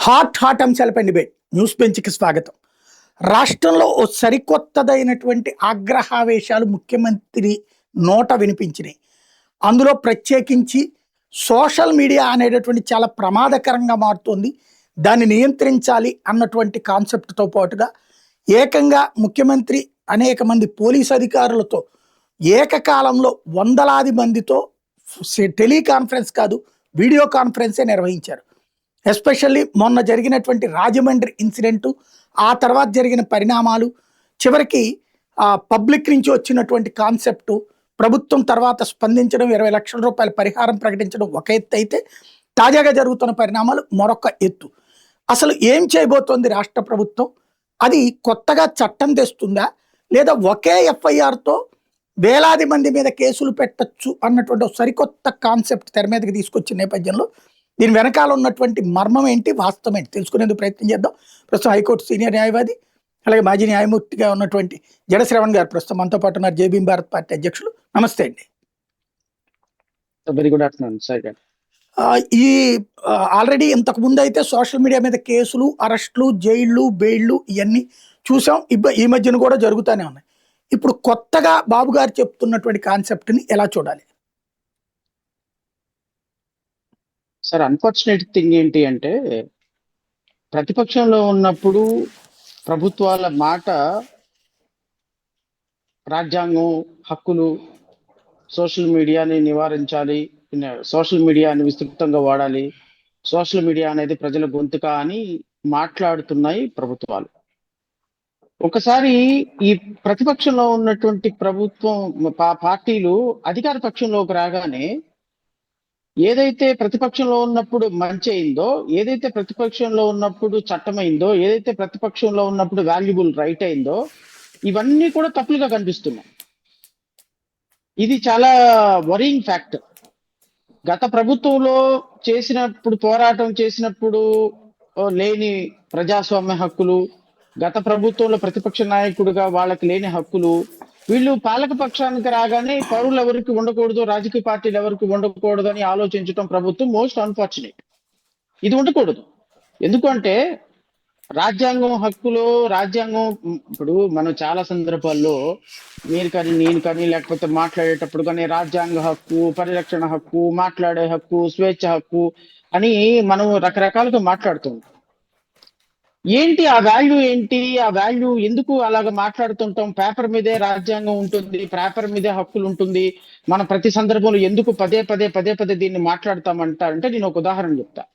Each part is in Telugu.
హాట్ అంశాలపై డిబేట్ న్యూస్ బెంచ్కి స్వాగతం. రాష్ట్రంలో ఓ సరికొత్తదైనటువంటి ఆగ్రహావేశాలు ముఖ్యమంత్రి నోట వినిపించినాయి. అందులో ప్రత్యేకించి సోషల్ మీడియా అనేటటువంటి చాలా ప్రమాదకరంగా మారుతోంది. దాన్ని నియంత్రించాలి అన్నటువంటి కాన్సెప్ట్తో పాటుగా ఏకంగా ముఖ్యమంత్రి అనేక మంది పోలీసు అధికారులతో ఏకకాలంలో వందలాది మందితో టెలికాన్ఫరెన్స్ కాదు, వీడియో కాన్ఫరెన్సే నిర్వహించారు. ఎస్పెషల్లీ మొన్న జరిగినటువంటి రాజమండ్రి ఇన్సిడెంటు, ఆ తర్వాత జరిగిన పరిణామాలు, చివరికి పబ్లిక్ నుంచి వచ్చినటువంటి కాన్సెప్టు, ప్రభుత్వం తర్వాత స్పందించడం, 20 లక్షల రూపాయల పరిహారం ప్రకటించడం ఒక ఎత్తు అయితే, తాజాగా జరుగుతున్న పరిణామాలు మరొక ఎత్తు. అసలు ఏం చేయబోతోంది రాష్ట్ర ప్రభుత్వం? అది కొత్తగా చట్టం తెస్తుందా, లేదా ఒకే ఎఫ్ఐఆర్తో వేలాది మంది మీద కేసులు పెట్టచ్చు అన్నటువంటి సరికొత్త కాన్సెప్ట్ తెర మీదకి తీసుకొచ్చిన నేపథ్యంలో దీని వెనకాల ఉన్నటువంటి మర్మం ఏంటి, వాస్తవం ఏంటి తెలుసుకునేందుకు ప్రయత్నం చేద్దాం. ప్రస్తుతం హైకోర్టు సీనియర్ న్యాయవాది, అలాగే మాజీ న్యాయమూర్తిగా ఉన్నటువంటి జడ శ్రవణ్ గారు ప్రస్తుతం మనతో పాటు ఉన్నారు. జై భీమ్ భారత్ పార్టీ అధ్యక్షులు. నమస్తే అండి. Very good afternoon sir. ఈ ఆల్రెడీ ఇంతకు ముందు అయితే సోషల్ మీడియా మీద కేసులు, అరెస్టులు, జైళ్ళు, బెయిళ్ళు ఇవన్నీ చూసాం. ఈ మధ్యన కూడా జరుగుతూనే ఉన్నాయి. ఇప్పుడు కొత్తగా బాబు గారు చెప్తున్నటువంటి కాన్సెప్ట్ని ఎలా చూడాలి సార్? అన్ఫార్చునేట్ థింగ్ ఏంటి అంటే, ప్రతిపక్షంలో ఉన్నప్పుడు ప్రభుత్వాల మాట, రాజ్యాంగం, హక్కులు, సోషల్ మీడియాని నివారించాలి, సోషల్ మీడియాని విస్తృతంగా వాడాలి, సోషల్ మీడియా అనేది ప్రజల గొంతుక అని మాట్లాడుతున్నాయి ప్రభుత్వాలు. ఒకసారి ఈ ప్రతిపక్షంలో ఉన్నటువంటి ప్రభుత్వం పార్టీలు అధికార పక్షంలోకి రాగానే ఏదైతే ప్రతిపక్షంలో ఉన్నప్పుడు మంచి అయిందో, ఏదైతే ప్రతిపక్షంలో ఉన్నప్పుడు చట్టమైందో, ఏదైతే ప్రతిపక్షంలో ఉన్నప్పుడు వాల్యుబుల్ రైట్ అయిందో, ఇవన్నీ కూడా తప్పులుగా కనిపిస్తున్నాయి. ఇది చాలా వరింగ్ ఫ్యాక్టర్. గత ప్రభుత్వంలో పోరాటం చేసినప్పుడు లేని ప్రజాస్వామ్య హక్కులు, గత ప్రభుత్వంలో ప్రతిపక్ష నాయకుడిగా వాళ్ళకి లేని హక్కులు, వీళ్ళు పాలక పక్షానికి రాగానే పౌరులు ఎవరికి ఉండకూడదు, రాజకీయ పార్టీలు ఎవరికి ఉండకూడదు అని ఆలోచించడం ప్రభుత్వం మోస్ట్ అన్ఫార్చునేట్. ఇది ఉండకూడదు. ఎందుకంటే రాజ్యాంగం హక్కులో ఇప్పుడు మనం చాలా సందర్భాల్లో మీరు కానీ నేను కానీ లేకపోతే మాట్లాడేటప్పుడు కానీ రాజ్యాంగ హక్కు, పరిరక్షణ హక్కు, మాట్లాడే హక్కు, స్వేచ్ఛ హక్కు అని మనం రకరకాలుగా మాట్లాడుతాం. ఏంటి ఆ వాల్యూ ఏంటి? ఆ వాల్యూ ఎందుకు అలాగ మాట్లాడుతుంటాం? పేపర్ మీదే రాజ్యాంగం ఉంటుంది, పేపర్ మీదే హక్కులు ఉంటుంది, మన ప్రతి సందర్భంలో ఎందుకు పదే పదే దీన్ని మాట్లాడతామంటారంటే, నేను ఒక ఉదాహరణ చెప్తా.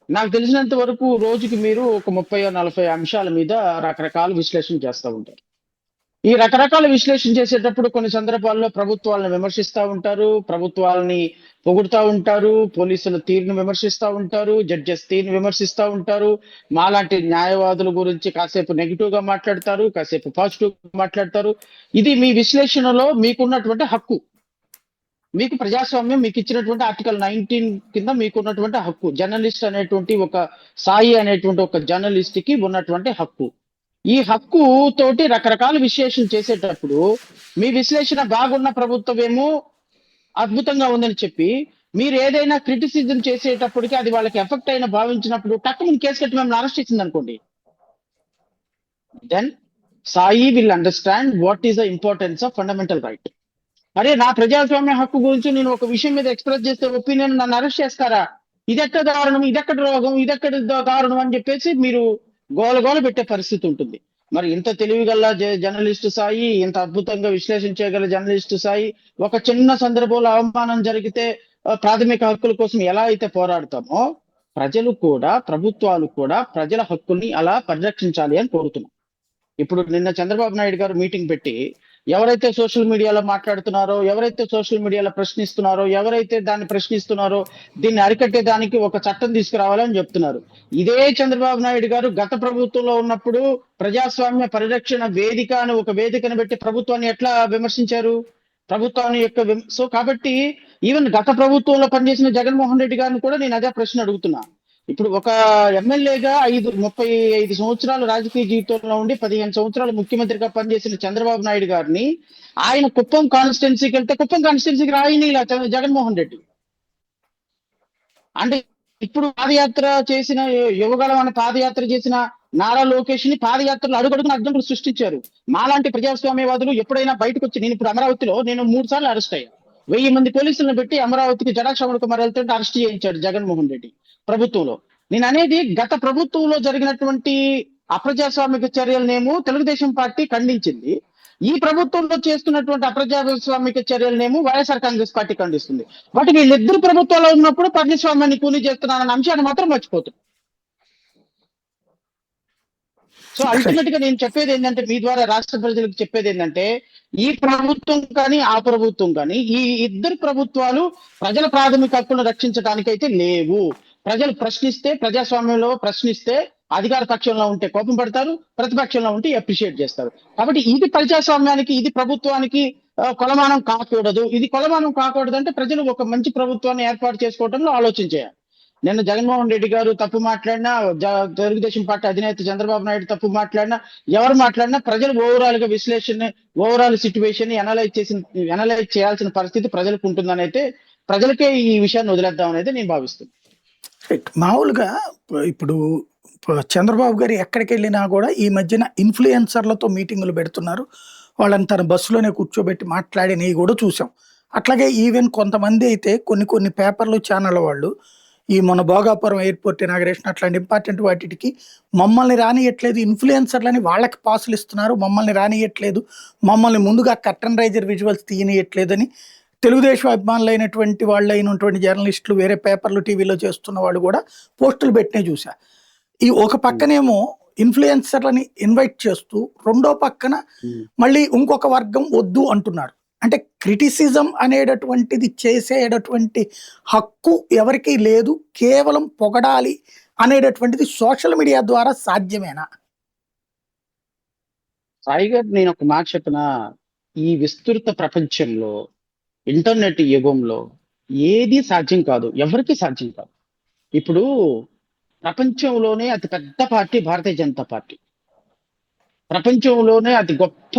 నాకు తెలిసినంత వరకు రోజుకి మీరు ఒక 30-40 అంశాల మీద రకరకాల విశ్లేషణ చేస్తూ ఉంటారు. ఈ రకరకాల విశ్లేషణ చేసేటప్పుడు కొన్ని సందర్భాల్లో ప్రభుత్వాలను విమర్శిస్తూ ఉంటారు, ప్రభుత్వాలని పొగుడుతూ ఉంటారు, పోలీసుల తీరును విమర్శిస్తూ ఉంటారు, జడ్జెస్ తీరును విమర్శిస్తూ ఉంటారు, మాలాంటి న్యాయవాదుల గురించి కాసేపు నెగిటివ్ గా మాట్లాడతారు, కాసేపు పాజిటివ్ గా మాట్లాడతారు. ఇది మీ విశ్లేషణలో మీకున్నటువంటి హక్కు. మీకు ప్రజాస్వామ్యం మీకు ఇచ్చినటువంటి ఆర్టికల్ 19 కింద మీకున్నటువంటి హక్కు. జర్నలిస్ట్ అనేటువంటి సాయి అనేటువంటి ఒక జర్నలిస్ట్ కి ఉన్నటువంటి హక్కు. ఈ హక్కు తోటి రకరకాల విశ్లేషణ చేసేటప్పుడు మీ విశ్లేషణ బాగున్న ప్రభుత్వం ఏమో అద్భుతంగా ఉందని చెప్పి, మీరు ఏదైనా క్రిటిసిజం చేసేటప్పటికి అది వాళ్ళకి ఎఫెక్ట్ అయిన భావించినప్పుడు టక్కుని కేసు కట్టి మేము అరెస్ట్ చేసింది అనుకోండి, then Sai will understand what is the importance of fundamental right. అరే, నా ప్రజాస్వామ్య హక్కు గురించి నేను ఒక విషయం మీద ఎక్స్ప్రెస్ చేస్తే ఒపీనియన్ నన్ను అరెస్ట్ చేస్తారా? ఇదెక్కడ దారుణం, ఇదెక్కడ రోగం, ఇదెక్కడ దారుణం అని చెప్పేసి మీరు గోల పెట్టే పరిస్థితి ఉంటుంది. మరి ఇంత తెలివిగల జర్నలిస్టు సాయి, ఇంత అద్భుతంగా విశ్లేషించగల జర్నలిస్టు సాయి ఒక చిన్న సందర్భంలో అవమానం జరిగితే ప్రాథమిక హక్కుల కోసం ఎలా అయితే పోరాడతామో, ప్రజలు కూడా, ప్రభుత్వాలు కూడా ప్రజల హక్కుల్ని అలా పరిరక్షించాలి అని కోరుతున్నాం. ఇప్పుడు నిన్న చంద్రబాబు నాయుడు గారు మీటింగ్ పెట్టి ఎవరైతే సోషల్ మీడియాలో మాట్లాడుతున్నారో, ఎవరైతే సోషల్ మీడియాలో ప్రశ్నిస్తున్నారో, ఎవరైతే దాన్ని ప్రశ్నిస్తున్నారో దీన్ని అరికట్టేదానికి ఒక చట్టం తీసుకురావాలని చెప్తున్నారు. ఇదే చంద్రబాబు నాయుడు గారు గత ప్రభుత్వంలో ఉన్నప్పుడు ప్రజాస్వామ్య పరిరక్షణ వేదిక అని ఒక వేదికను పెట్టి ప్రభుత్వాన్ని ఎట్లా విమర్శించారు? ప్రభుత్వాన్ని సో కాబట్టి ఈవెన్ గత ప్రభుత్వంలో పనిచేసిన జగన్మోహన్ రెడ్డి గారిని కూడా నేను అదే ప్రశ్న అడుగుతున్నా. ఇప్పుడు ఒక ఎమ్మెల్యేగా 35 సంవత్సరాలు రాజకీయ జీవితంలో ఉండి 15 సంవత్సరాలు ముఖ్యమంత్రిగా పనిచేసిన చంద్రబాబు నాయుడు గారిని ఆయన కుప్పం కాన్స్టిట్యున్సీకి వెళ్తే కుప్పం కాన్స్టిట్యున్సీకి రాయని జగన్మోహన్ రెడ్డి. అంటే ఇప్పుడు పాదయాత్ర చేసిన యువగళం అనే పాదయాత్ర చేసిన నారా లోకేష్ ని పాదయాత్రలు అడుగడుగున అడ్డంకులు సృష్టించారు. మాలాంటి ప్రజాస్వామ్యవాదులు ఎప్పుడైనా బయటకు వచ్చి, నేను ఇప్పుడు అమరావతిలో నేను 3 సార్లు అరెస్ట్ అయ్యా. 1000 మంది పోలీసులను పెట్టి అమరావతికి జడా శ్రవణ్ కుమార్ వెళ్తుంటే అరెస్ట్ చేయించాడు జగన్మోహన్ రెడ్డి ప్రభుత్వంలో. నేను అనేది గత ప్రభుత్వంలో జరిగినటువంటి అప్రజాస్వామిక చర్యలనేమో తెలుగుదేశం పార్టీ ఖండించింది. ఈ ప్రభుత్వంలో చేస్తున్నటువంటి అప్రజాస్వామిక చర్యలనేమో వైఎస్ఆర్ కాంగ్రెస్ పార్టీ ఖండిస్తుంది. బట్ వీళ్ళిద్దరు ప్రభుత్వాల్లో ఉన్నప్పుడు ప్రజాస్వామ్యాన్ని కూలీ చేస్తున్నారన్న అంశాన్ని మాత్రం మర్చిపోతుంది. సో అల్టిమేట్ గా నేను చెప్పేది ఏంటంటే, మీ ద్వారా రాష్ట్ర ప్రజలకు చెప్పేది ఏంటంటే, ఈ ప్రభుత్వం కానీ ఆ ప్రభుత్వం కానీ ఈ ఇద్దరు ప్రభుత్వాలు ప్రజల ప్రాథమిక హక్కులను రక్షించడానికైతే లేవు. ప్రజలు ప్రశ్నిస్తే, ప్రజాస్వామ్యంలో ప్రశ్నిస్తే అధికార పక్షంలో ఉంటే కోపం పడతారు, ప్రతిపక్షంలో ఉంటే అప్రిషియేట్ చేస్తారు. కాబట్టి ఇది ప్రజాస్వామ్యానికి, ఇది ప్రభుత్వానికి కొలమానం కాకూడదు. ఇది కొలమానం కాకూడదు అంటే ప్రజలు ఒక మంచి ప్రభుత్వాన్ని ఏర్పాటు చేసుకోవడంలో ఆలోచించేయాలి. నిన్న జగన్మోహన్ రెడ్డి గారు తప్పు మాట్లాడినా, తెలుగుదేశం పార్టీ అధినేత చంద్రబాబు నాయుడు తప్పు మాట్లాడినా, ఎవరు మాట్లాడినా ప్రజలు ఓవరాల్ గా విశ్లేషణ, ఓవరాల్ సిచ్యువేషన్ ని అనలైజ్ చేయాల్సిన పరిస్థితి ప్రజలకు ఉంటుందని అయితే, ప్రజలకే ఈ విషయాన్ని వదిలేద్దాం అనేది నేను భావిస్తున్నాను. మామూలుగా ఇప్పుడు చంద్రబాబు గారు ఎక్కడికి వెళ్ళినా కూడా ఈ మధ్యన ఇన్ఫ్లుయెన్సర్లతో మీటింగులు పెడుతున్నారు. వాళ్ళని తన బస్సులోనే కూర్చోబెట్టి మాట్లాడినవి కూడా చూసాం. అట్లాగే ఈవెన్ కొంతమంది అయితే కొన్ని పేపర్లు, ఛానల్ వాళ్ళు ఈ మన భోగాపురం ఎయిర్పోర్ట్ ఇనాగరేషన్ అట్లాంటి ఇంపార్టెంట్ వాటికి మమ్మల్ని రానియట్లేదు, ఇన్ఫ్లుయెన్సర్లని వాళ్ళకి పాసులు ఇస్తున్నారు, మమ్మల్ని రానియట్లేదు, మమ్మల్ని ముందుగా కర్టన్ రైజర్ విజువల్స్ తీయనియట్లేదని తెలుగుదేశం అభిమానులైనటువంటి వాళ్ళు అయినటువంటి జర్నలిస్టులు వేరే పేపర్లు, టీవీలో చేస్తున్న వాళ్ళు కూడా పోస్టులు పెట్టినే చూసా. ఈ ఒక పక్కనేమో ఇన్ఫ్లుయెన్సర్లని ఇన్వైట్ చేస్తూ, రెండో పక్కన మళ్ళీ ఇంకొక వర్గం వద్దు అంటున్నారు. అంటే క్రిటిసిజం అనేటటువంటిది చేసేటటువంటి హక్కు ఎవరికీ లేదు, కేవలం పొగడాలి అనేటటువంటిది సోషల్ మీడియా ద్వారా సాధ్యమేనా? సాయి గారు, నేను ఒక మాట చెప్పిన, ఈ విస్తృత ప్రపంచంలో, ఇంటర్నెట్ యుగంలో ఏది సాధ్యం కాదు, ఎవరికి సాధ్యం కాదు. ఇప్పుడు ప్రపంచంలోనే అతి పెద్ద పార్టీ భారతీయ జనతా పార్టీ. ప్రపంచంలోనే అతి గొప్ప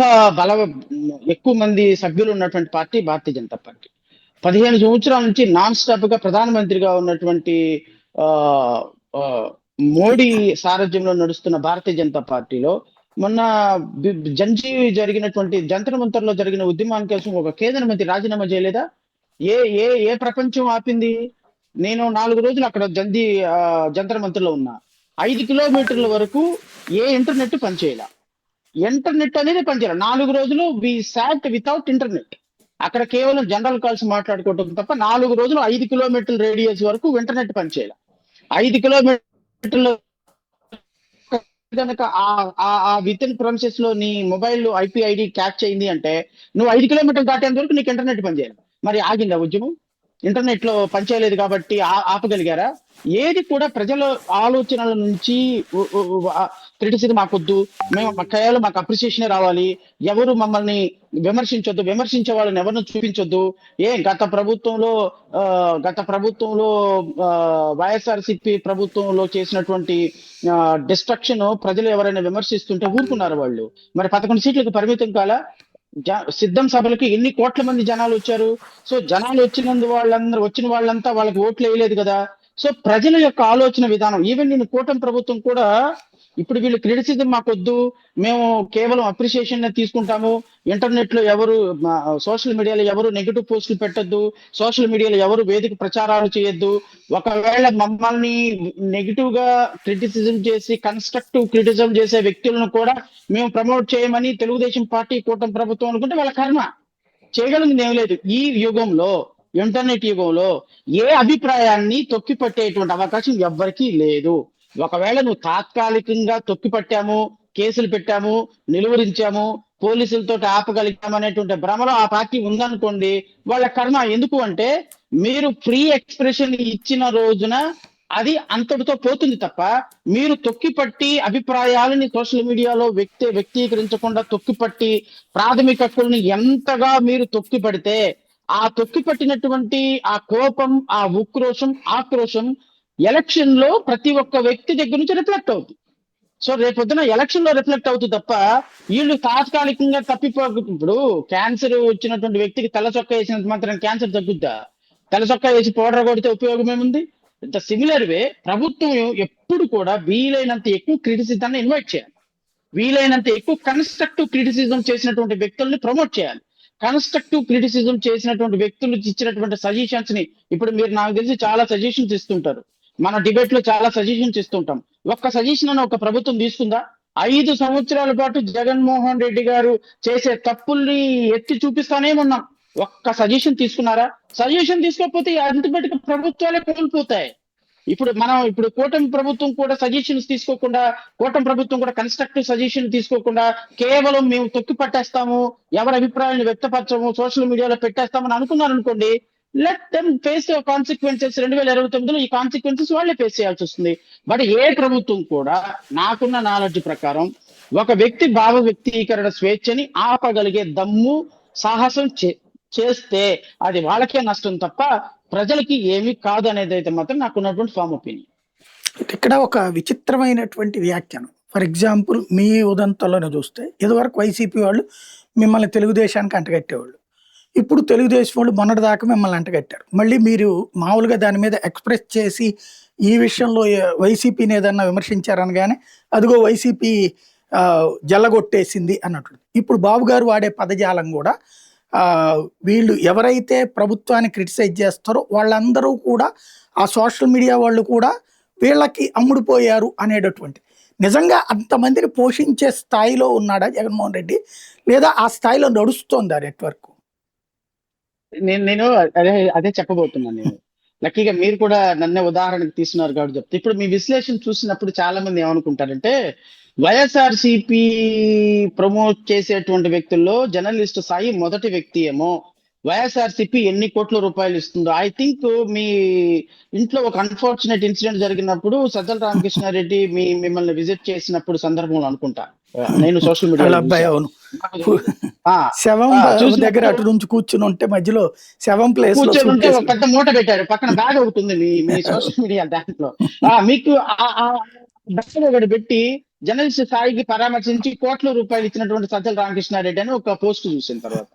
ఎక్కువ మంది సభ్యులు ఉన్నటువంటి పార్టీ భారతీయ జనతా పార్టీ. 15 సంవత్సరాల నుంచి నాన్ స్టాప్ గా ప్రధానమంత్రిగా ఉన్నటువంటి ఆ మోడీ సారథ్యంలో నడుస్తున్న భారతీయ జనతా పార్టీలో మొన్న జంజీవి జరిగినటువంటి జంతర్ మంతర్ లో జరిగిన ఉద్యమానికి కోసం ఒక కేంద్ర మంత్రి రాజీనామా చేయలేదా? ఏ ఏ ఏ ప్రపంచం ఆపింది? నేను 4 రోజులు అక్కడ జంతర్ మంతర్ లో ఉన్నా. 5 కిలోమీటర్ల వరకు ఏ ఇంటర్నెట్ పనిచేయాల. ఇంటర్నెట్ అనేది పనిచేయాలి. 4 రోజులు వి సాట్ వితౌట్ ఇంటర్నెట్. అక్కడ కేవలం జనరల్ కాల్స్ మాట్లాడుకోవటం తప్ప 4 రోజులు 5 కిలోమీటర్ల రేడియస్ వరకు ఇంటర్నెట్ పనిచేయాలి. 5 కిలోమీటర్ల కనుక ఆ విత్ ఇన్ ప్రమిసెస్ లో నీ మొబైల్ ఐపీ ఐడి క్యాచ్ అయింది అంటే, నువ్వు 5 కిలోమీటర్లు దాటేంత వరకు నీకు ఇంటర్నెట్ పనిచేయాలి. మరి ఆగిందా ఉద్యమం? ఇంటర్నెట్ లో పనిచేయలేదు కాబట్టి ఆపగలిగారా? ఏది కూడా ప్రజల ఆలోచనల నుంచి క్రిటిసిజం మాకొద్దు, మేము కేవలం మాకు అప్రిసియేషన్ రావాలి, ఎవరు మమ్మల్ని విమర్శించొద్దు, విమర్శించే వాళ్ళని ఎవరిని చూపించొద్దు. గత ప్రభుత్వంలో వైఎస్ఆర్సీపీ ప్రభుత్వంలో చేసినటువంటి డిస్ట్రక్షన్ ప్రజలు ఎవరైనా విమర్శిస్తుంటే ఊరుకున్నారు వాళ్ళు. మరి 11 సీట్లకు పరిమితం కాలా? సిద్ధం సభలకి ఎన్ని కోట్ల మంది జనాలు వచ్చారు. సో జనాలు వచ్చిన వాళ్ళంతా వాళ్ళకి ఓట్లు వేయలేదు కదా. సో ప్రజల యొక్క ఆలోచన విధానం, ఈవెన్ నేను కూటమి ప్రభుత్వం కూడా ఇప్పుడు వీళ్ళు క్రిటిసిజం మాకొద్దు, మేము కేవలం అప్రిసియేషన్ తీసుకుంటాము, ఇంటర్నెట్ లో ఎవరు, సోషల్ మీడియాలో ఎవరు నెగిటివ్ పోస్టులు పెట్టొద్దు, సోషల్ మీడియాలో ఎవరు వేదిక ప్రచారాలు చేయొద్దు, ఒకవేళ మమ్మల్ని నెగిటివ్ గా క్రిటిసిజం చేసి కన్స్ట్రక్టివ్ క్రిటిసిజం చేసే వ్యక్తులను కూడా మేము ప్రమోట్ చేయమని తెలుగుదేశం పార్టీ కూటమి ప్రభుత్వం అనుకుంటే వాళ్ళ కర్మ. చేయగలిగింది ఏం లేదు. ఈ యుగంలో, ఇంటర్నెట్ యుగంలో ఏ అభిప్రాయాన్ని తొక్కిపట్టేటువంటి అవకాశం ఎవ్వరికీ లేదు. ఒకవేళ నువ్వు తాత్కాలికంగా తొక్కిపట్టాము, కేసులు పెట్టాము, నిలువరించాము, పోలీసులతో ఆపగలిగాము అనేటువంటి భ్రమలో ఆ పార్టీ ఉందనుకోండి, వాళ్ళ కర్మ. ఎందుకు అంటే, మీరు ఫ్రీ ఎక్స్ప్రెషన్ ఇచ్చిన రోజున అది అంతటితో పోతుంది తప్ప, మీరు తొక్కిపట్టి అభిప్రాయాలని సోషల్ మీడియాలో వ్యక్తీకరించకుండా తొక్కిపట్టి ప్రాథమిక హక్కుల్ని ఎంతగా మీరు తొక్కిపడితే, ఆ తొక్కిపట్టినటువంటి ఆ కోపం, ఆ ఉక్రోషం, ఆక్రోషం ఎలక్షన్ లో ప్రతి ఒక్క వ్యక్తి దగ్గర నుంచి రిఫ్లెక్ట్ అవుతుంది. సో రేపొద్దున ఎలక్షన్ లో రిఫ్లెక్ట్ అవుతుంది తప్ప, వీళ్ళు తాత్కాలికంగా ఇప్పుడు క్యాన్సర్ వచ్చినటువంటి వ్యక్తికి తెల్ల చొక్కా వేసినంత మాత్రం క్యాన్సర్ తగ్గుద్దా? తెల్ల చొక్కా వేసి పౌడర్ కొడితే ఉపయోగం ఏముంది? ద సిమిలర్ వే ప్రభుత్వం ఎప్పుడు కూడా వీలైనంత ఎక్కువ క్రిటిసిజాన్ని ఇన్వైట్ చేయాలి, వీలైనంత ఎక్కువ కన్స్ట్రక్టివ్ క్రిటిసిజం చేసినటువంటి వ్యక్తుల్ని ప్రమోట్ చేయాలి. కన్స్ట్రక్టివ్ క్రిటిసిజం చేసినటువంటి వ్యక్తులు ఇచ్చినటువంటి సజెషన్స్ ని, ఇప్పుడు మీరు నాకు తెలిసి చాలా సజెషన్స్ ఇస్తుంటారు, మన డిబేట్ లో చాలా సజెషన్స్ ఇస్తుంటాం. ఒక్క సజెషన్ అని ఒక ప్రభుత్వం తీసుకుందా? 5 సంవత్సరాల పాటు జగన్మోహన్ రెడ్డి గారు చేసే తప్పుల్ని ఎత్తి చూపిస్తానే ఉన్నాం. ఒక్క సజెషన్ తీసుకున్నారా? సజెషన్ తీసుకోకపోతే అల్టిమేట్ గా ప్రభుత్వాలే కోల్పోతాయి. ఇప్పుడు కూటమి ప్రభుత్వం కూడా సజెషన్స్ తీసుకోకుండా, కూటమి ప్రభుత్వం కూడా కన్స్ట్రక్టివ్ సజెషన్ తీసుకోకుండా కేవలం మేము తొక్కి పట్టేస్తాము, ఎవరి అభిప్రాయాలను వ్యక్తపరచము, సోషల్ మీడియాలో పెట్టేస్తామని అనుకున్నారు అనుకోండి, లెట్ దెమ్ ఫేస్ కాన్సిక్వెన్సెస్. 2029లో ఈ కాన్సిక్వెన్సెస్ వాళ్ళే ఫేస్ చేయాల్సి వస్తుంది. బట్ ఏ ప్రభుత్వం కూడా నాకున్న నాలెడ్జ్ ప్రకారం ఒక వ్యక్తి భావ వ్యక్తీకరణ స్వేచ్ఛని ఆపగలిగే దమ్ము, సాహసం చేస్తే అది వాళ్ళకే నష్టం తప్ప ప్రజలకి ఏమీ కాదు అనేది అయితే మాత్రం నాకు ఉన్నటువంటి ఫామ్ ఒపీనియన్. ఇక్కడ ఒక విచిత్రమైనటువంటి వ్యాఖ్యానం. ఫర్ ఎగ్జాంపుల్ మీ ఉదంతంలోనే చూస్తే ఇదివరకు వైసీపీ వాళ్ళు మిమ్మల్ని తెలుగుదేశానికి అంటగట్టేవాళ్ళు, ఇప్పుడు తెలుగుదేశం వాళ్ళు మొన్నటిదాకా మిమ్మల్ని అంటగట్టారు. మళ్ళీ మీరు మామూలుగా దాని మీద ఎక్స్ప్రెస్ చేసి ఈ విషయంలో వైసీపీని ఏదన్నా విమర్శించారనగానే అదిగో వైసీపీ జల్లగొట్టేసింది అన్నట్టు. ఇప్పుడు బాబు గారు వాడే పదజాలం కూడా వీళ్ళు ఎవరైతే ప్రభుత్వాన్ని క్రిటిసైజ్ చేస్తారో వాళ్ళందరూ కూడా ఆ సోషల్ మీడియా వాళ్ళు కూడా వీళ్ళకి అమ్ముడుపోయారు అనేటటువంటి. నిజంగా అంతమందిని పోషించే స్థాయిలో ఉన్నాడా జగన్మోహన్ రెడ్డి, లేదా ఆ స్థాయిలో నడుస్తోందా నెట్వర్క్? నేను అదే చెప్పబోతున్నాను. నేను లక్కీగా మీరు కూడా నన్నే ఉదాహరణకు తీసుకున్నారు కాబట్టి చెప్తే, ఇప్పుడు మీ విశ్లేషణ చూసినప్పుడు చాలా మంది ఏమనుకుంటారంటే వైఎస్ఆర్సిపి ప్రమోట్ చేసేటువంటి వ్యక్తుల్లో జర్నలిస్ట్ సాయి మొదటి వ్యక్తి ఏమో, వైఎస్ఆర్సిపి ఎన్ని కోట్ల రూపాయలు ఇస్తుందో. ఐ థింక్ మీ ఇంట్లో ఒక అన్ఫార్చునేట్ ఇన్సిడెంట్ జరిగినప్పుడు సజ్జల రామకృష్ణారెడ్డి మిమ్మల్ని విజిట్ చేసినప్పుడు సందర్భంలో అనుకుంటా, నేను సోషల్ మీడియా శవం దగ్గర అటు నుంచి కూర్చుని ఉంటే మధ్యలో శవం ప్లేస్ కూర్చొని ఉంటే ఒక పెద్ద మూట పెట్టారు, పక్కన బ్యాగ్ అవుతుంది మీ సోషల్ మీడియా దాంట్లో. మీకు బ్యాగ్ ఒకటి పెట్టి జర్నలిస్ట్ స్థాయికి పరామర్శించి కోట్ల రూపాయలు ఇచ్చినటువంటి సజ్జల రామకృష్ణారెడ్డి అని ఒక పోస్ట్ చూసిన తర్వాత,